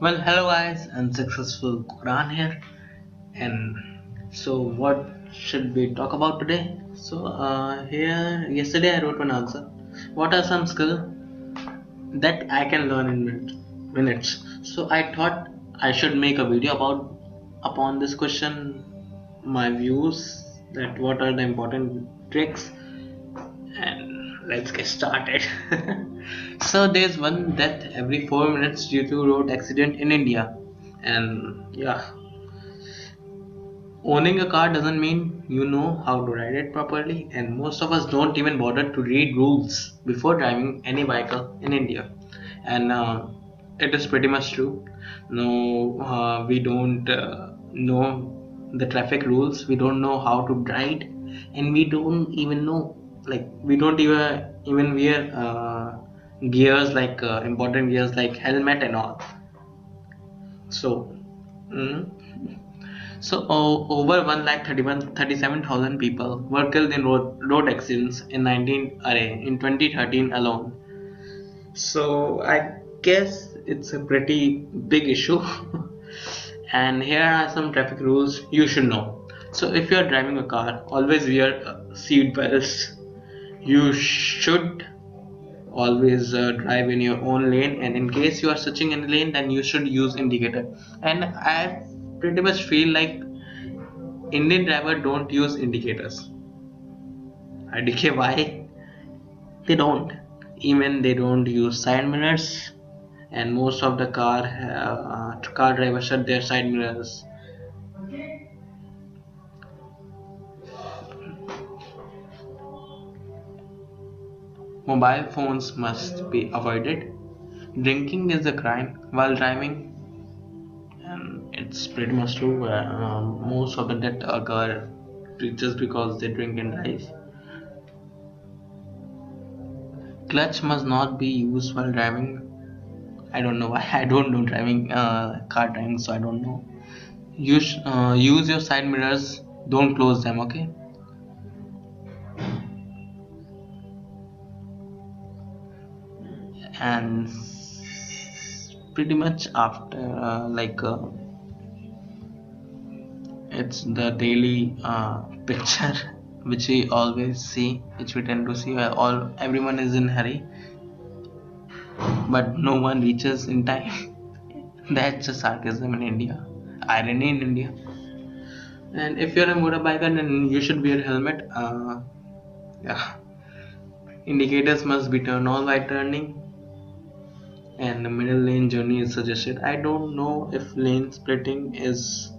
Well, hello guys, Unsuccessful Quran here, and so what should we talk about today? Here yesterday I wrote one answer. What are some skills that I can learn in minutes? So I thought I should make a video about upon this question, my views that what are the important tricks, and let's get started. So there's one death every 4 minutes due to road accident in India, and yeah, owning a car doesn't mean you know how to ride it properly, and most of us don't even bother to read rules before driving any vehicle in India, and it is pretty much true. No, we don't know the traffic rules. We don't know how to ride, and we don't even know, like, we don't even wear gears, like important gears like helmet and all. So. mm, over 1,37,000 people were killed in road accidents in 2013 alone. So I guess it's a pretty big issue. And here are some traffic rules you should know. So if you are driving a car, always wear seat belts. You should always drive in your own lane, and in case you are switching in lane, then you should use indicator. And I pretty much feel like Indian driver don't use indicators. IDK, why? They don't. Even they don't use side mirrors, and most of the car drivers shut their side mirrors. Mobile phones must be avoided. Drinking is a crime while driving, and it's pretty much true. Most of the death occur just because they drink and drive. Clutch must not be used while driving. I don't know why. I don't know driving, car driving, so I don't know. Use your side mirrors. Don't close them. Okay. And pretty much after, it's the daily picture which we always see, which we tend to see. All everyone is in hurry, but no one reaches in time. That's just sarcasm in India, irony in India. And if you're a motorbiker, then you should wear a helmet. Yeah, indicators must be turned on while turning, and the middle lane journey is suggested. I don't know if lane splitting is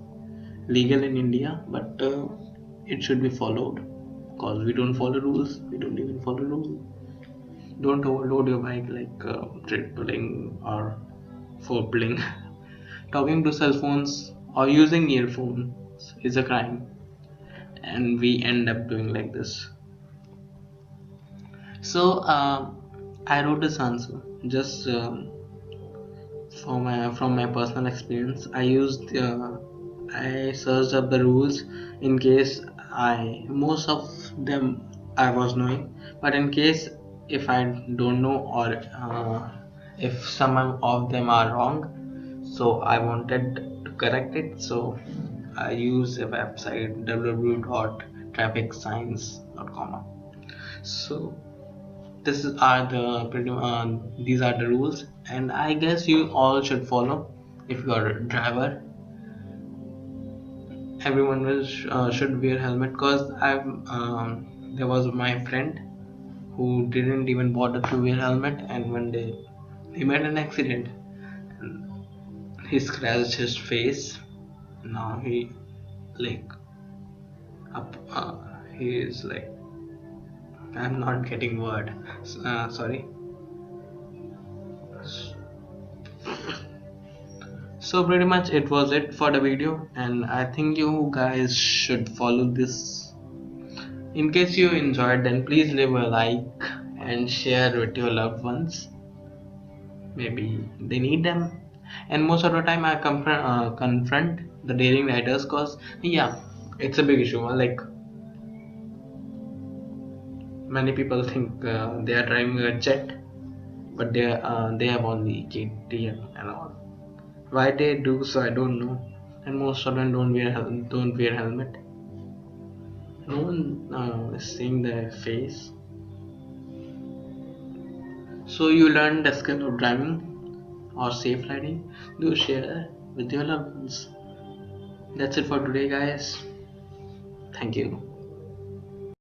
legal in India, but it should be followed because we don't follow rules. We don't even follow rules. Don't overload your bike like tripling or fourpling. Talking to cell phones or using earphones is a crime, and we end up doing like this. So I wrote this answer just from my personal experience. I searched up the rules in case I most of them I was knowing, but in case if I don't know, or if some of them are wrong, so I wanted to correct it. So I use a website www.trafficscience.com. So these are the rules, and I guess you all should follow. If you are a driver, everyone should wear helmet, because there was my friend who didn't even bother to wear helmet, and one day he met an accident and he scratched his face. Now he, like, up he is like, I'm not getting word, sorry. So pretty much it was it for the video, and I think you guys should follow this. In case you enjoyed, then please leave a like and share with your loved ones. Maybe they need them. And most of the time I confront the daring riders, cause yeah, it's a big issue. Like, many people think they are driving a jet, but they have only KTM and all. Why they do so, I don't know. And most of them don't wear helmet. No one is seeing their face. So you learn the skill of driving or safe riding. Do share with your loved ones. That's it for today, guys. Thank you.